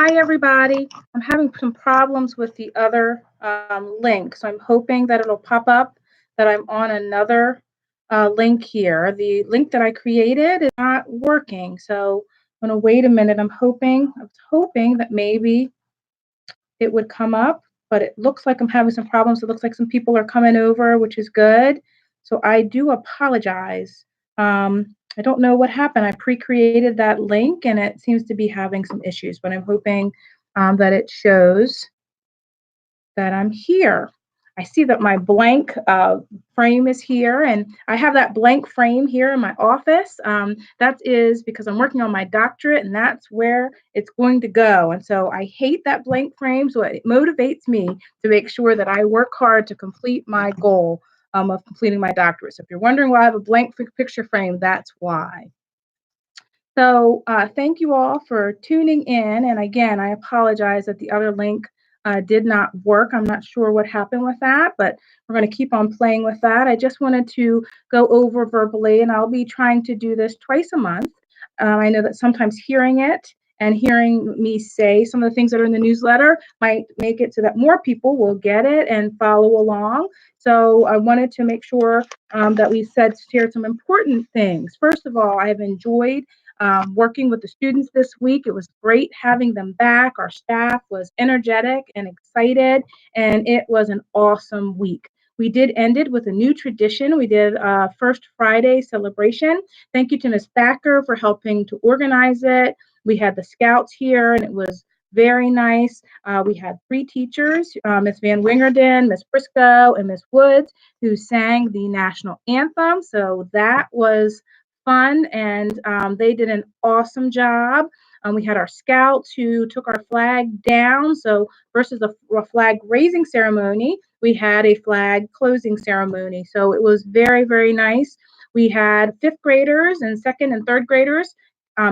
Hi, everybody. I'm having some problems with the other link, so I'm hoping that it'll pop up that I'm on another link here. The link that I created is not working, so I'm gonna wait a minute. I was hoping that maybe it would come up, but it looks like I'm having some problems. It looks like some people are coming over, which is good. So I do apologize. I don't know what happened. I pre-created that link and it seems to be having some issues, but I'm hoping that it shows that I'm here. I see that my blank frame is here, and I have that blank frame here in my office. That is because I'm working on my doctorate, and that's where it's going to go. And so I hate that blank frame, so it motivates me to make sure that I work hard to complete my goal of completing my doctorate. So if you're wondering why I have a blank picture frame, that's why. So thank you all for tuning in. And again, I apologize that the other link did not work. I'm not sure what happened with that, but we're going to keep on playing with that. I just wanted to go over verbally, and I'll be trying to do this twice a month. I know that sometimes hearing it and hearing me say some of the things that are in the newsletter might make it so that more people will get it and follow along. So I wanted to make sure that we shared some important things. First of all, I have enjoyed working with the students this week. It was great having them back. Our staff was energetic and excited, and it was an awesome week. We did end it with a new tradition. We did a First Friday celebration. Thank you to Ms. Thacker for helping to organize it. We had the scouts here, and it was very nice. We had three teachers, Ms. Van Wingerden, Ms. Briscoe, and Ms. Woods, who sang the national anthem. So that was fun, and they did an awesome job. We had our scouts who took our flag down. So versus a flag raising ceremony, we had a flag closing ceremony. So it was very, very nice. We had fifth graders and second and third graders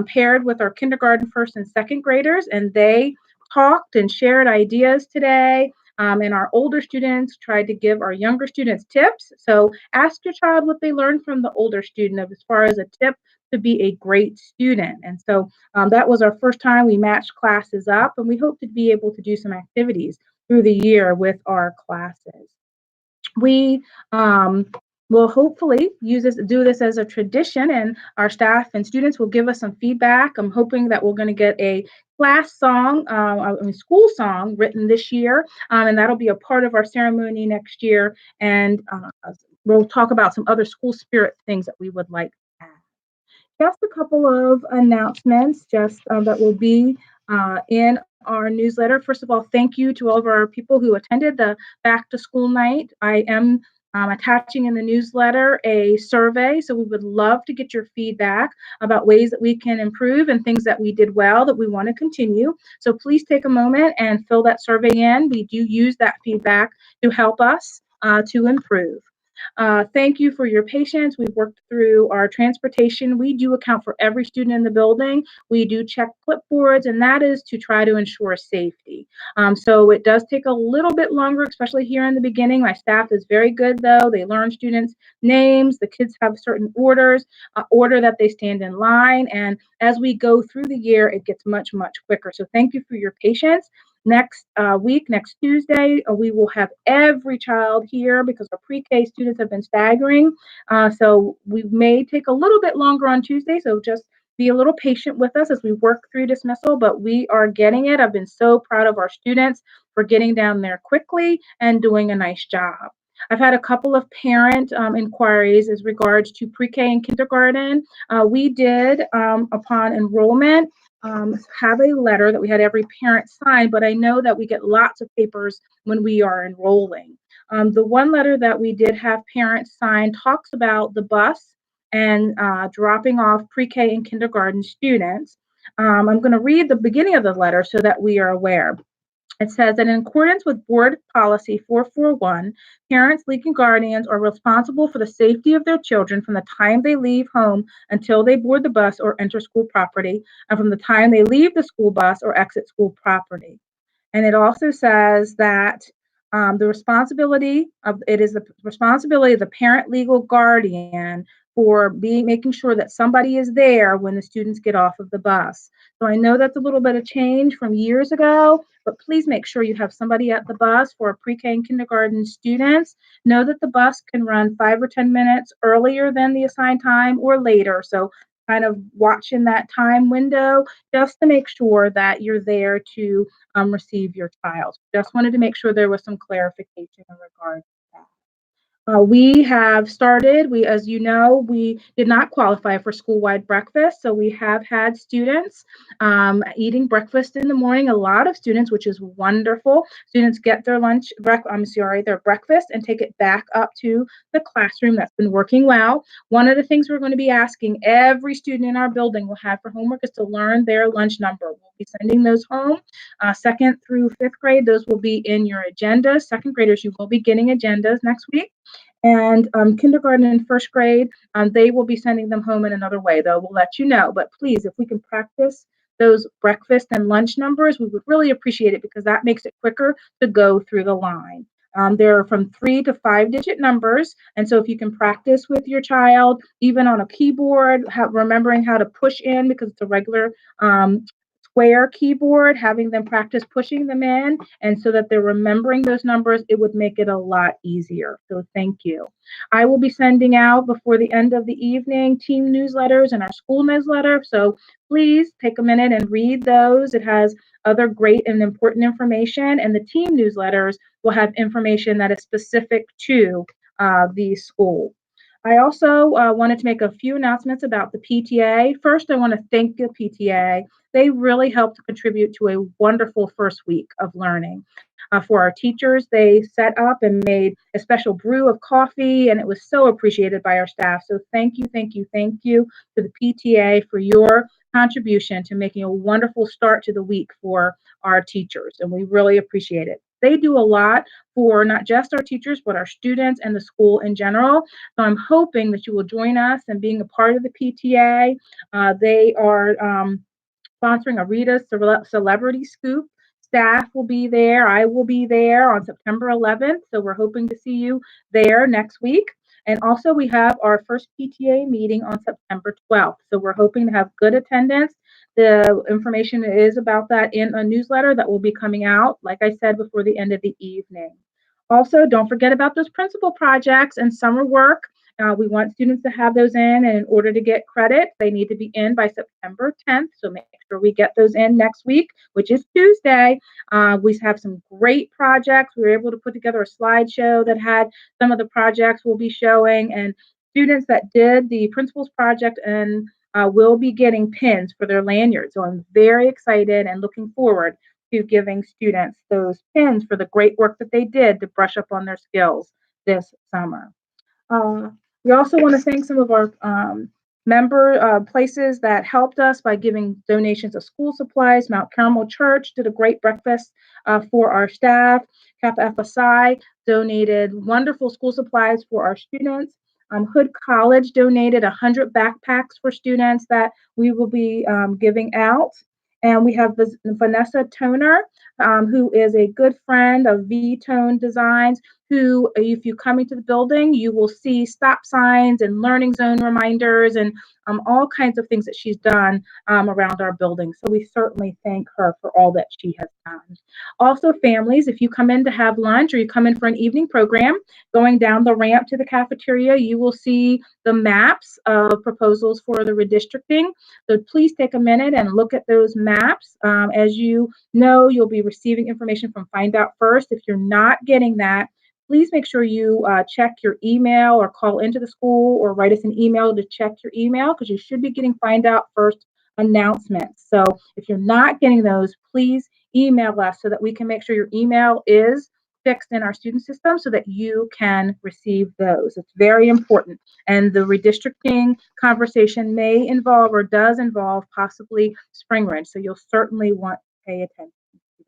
paired with our kindergarten first and second graders, and they talked and shared ideas today. And our older students tried to give our younger students tips. So ask your child what they learned from the older student as far as a tip to be a great student. And so that was our first time we matched classes up, and we hope to be able to do some activities through the year with our classes. We will hopefully do this as a tradition, and our staff and students will give us some feedback. I'm hoping that we're going to get a class song, school song written this year, and that'll be a part of our ceremony next year. And we'll talk about some other school spirit things that we would like to add. Just a couple of announcements, just that will be in our newsletter. First of all, thank you to all of our people who attended the back to school night. I am attaching in the newsletter a survey, so we would love to get your feedback about ways that we can improve and things that we did well that we want to continue. So please take a moment and fill that survey in. We do use that feedback to help us to improve. Thank you for your patience. We've worked through our transportation. We do account for every student in the building. We do check clipboards, and that is to try to ensure safety. So it does take a little bit longer, especially here in the beginning. My staff is very good, though. They learn students' names. The kids have certain order that they stand in line. And as we go through the year, it gets much, much quicker. So thank you for your patience. Next week, next Tuesday, we will have every child here because our pre-K students have been staggering. So we may take a little bit longer on Tuesday. So just be a little patient with us as we work through dismissal, but we are getting it. I've been so proud of our students for getting down there quickly and doing a nice job. I've had a couple of parent inquiries as regards to pre-K and kindergarten. We did, upon enrollment, have a letter that we had every parent sign, but I know that we get lots of papers when we are enrolling. The one letter that we did have parents sign talks about the bus and dropping off pre-K and kindergarten students. I'm going to read the beginning of the letter so that we are aware. It says that in accordance with Board Policy 441, parents, legal guardians are responsible for the safety of their children from the time they leave home until they board the bus or enter school property, and from the time they leave the school bus or exit school property. And it also says that it is the responsibility of the parent legal guardian for making sure that somebody is there when the students get off of the bus. So I know that's a little bit of change from years ago, but please make sure you have somebody at the bus for pre-K and kindergarten students. Know that the bus can run 5 or 10 minutes earlier than the assigned time or later. So kind of watching that time window just to make sure that you're there to receive your child. Just wanted to make sure there was some clarification in regard to that. We have started, as you know, we did not qualify for school-wide breakfast, so we have had students eating breakfast in the morning. A lot of students, which is wonderful. Students get their their breakfast and take it back up to the classroom. That's been working well. One of the things we're going to be asking every student in our building will have for homework is to learn their lunch number. We'll be sending those home. Second through fifth grade, those will be in your agenda. Second graders, you will be getting agendas next week. And kindergarten and first grade, they will be sending them home in another way, though. We'll let you know. But please, if we can practice those breakfast and lunch numbers, we would really appreciate it because that makes it quicker to go through the line. They're from 3 to 5 digit numbers. And so if you can practice with your child, even on a keyboard, remembering how to push in because it's a regular square keyboard, having them practice pushing them in, and so that they're remembering those numbers, it would make it a lot easier. So thank you. I will be sending out before the end of the evening team newsletters and our school newsletter. So please take a minute and read those. It has other great and important information, and the team newsletters will have information that is specific to the school. I also wanted to make a few announcements about the PTA. First, I want to thank the PTA. They really helped contribute to a wonderful first week of learning. For our teachers, they set up and made a special brew of coffee, and it was so appreciated by our staff. So thank you, thank you, thank you to the PTA for your contribution to making a wonderful start to the week for our teachers, and we really appreciate it. They do a lot for not just our teachers, but our students and the school in general. So I'm hoping that you will join us in being a part of the PTA. They are sponsoring a Rita Celebrity Scoop. Staff will be there. I will be there on September 11th. So we're hoping to see you there next week. And also, we have our first PTA meeting on September 12th. So we're hoping to have good attendance. The information is about that in a newsletter that will be coming out, like I said, before the end of the evening. Also, don't forget about those principal projects and summer work. We want students to have those in, and in order to get credit, they need to be in by September 10th. So make sure we get those in next week, which is Tuesday. We have some great projects. We were able to put together a slideshow that had some of the projects we'll be showing, and students that did the principal's project and will be getting pins for their lanyard. So I'm very excited and looking forward to giving students those pins for the great work that they did to brush up on their skills this summer. Uh, we also want to thank some of our member places that helped us by giving donations of school supplies. Mount Carmel Church did a great breakfast for our staff. Kappa FSI donated wonderful school supplies for our students. Hood College donated 100 backpacks for students that we will be giving out. And we have Vanessa Toner, who is a good friend of V-Tone Designs, who, if you come into the building, you will see stop signs and learning zone reminders and all kinds of things that she's done around our building. So we certainly thank her for all that she has done. Also, families, if you come in to have lunch or you come in for an evening program, going down the ramp to the cafeteria, you will see the maps of proposals for the redistricting. So please take a minute and look at those maps. As you know, you'll be receiving information from Find Out First. If you're not getting that, please make sure you check your email or call into the school or write us an email to check your email because you should be getting Find Out First announcements. So if you're not getting those, please email us so that we can make sure your email is fixed in our student system so that you can receive those. It's very important. And the redistricting conversation may involve or does involve possibly Spring Ridge. So you'll certainly want to pay attention to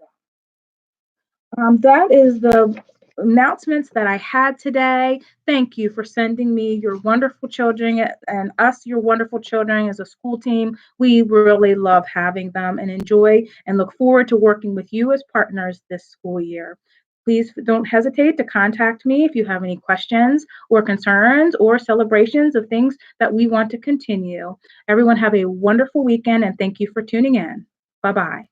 that. That is the announcements that I had today. Thank you for sending me your wonderful children and us, your wonderful children as a school team. We really love having them and enjoy and look forward to working with you as partners this school year. Please don't hesitate to contact me if you have any questions or concerns or celebrations of things that we want to continue. Everyone have a wonderful weekend and thank you for tuning in. Bye bye.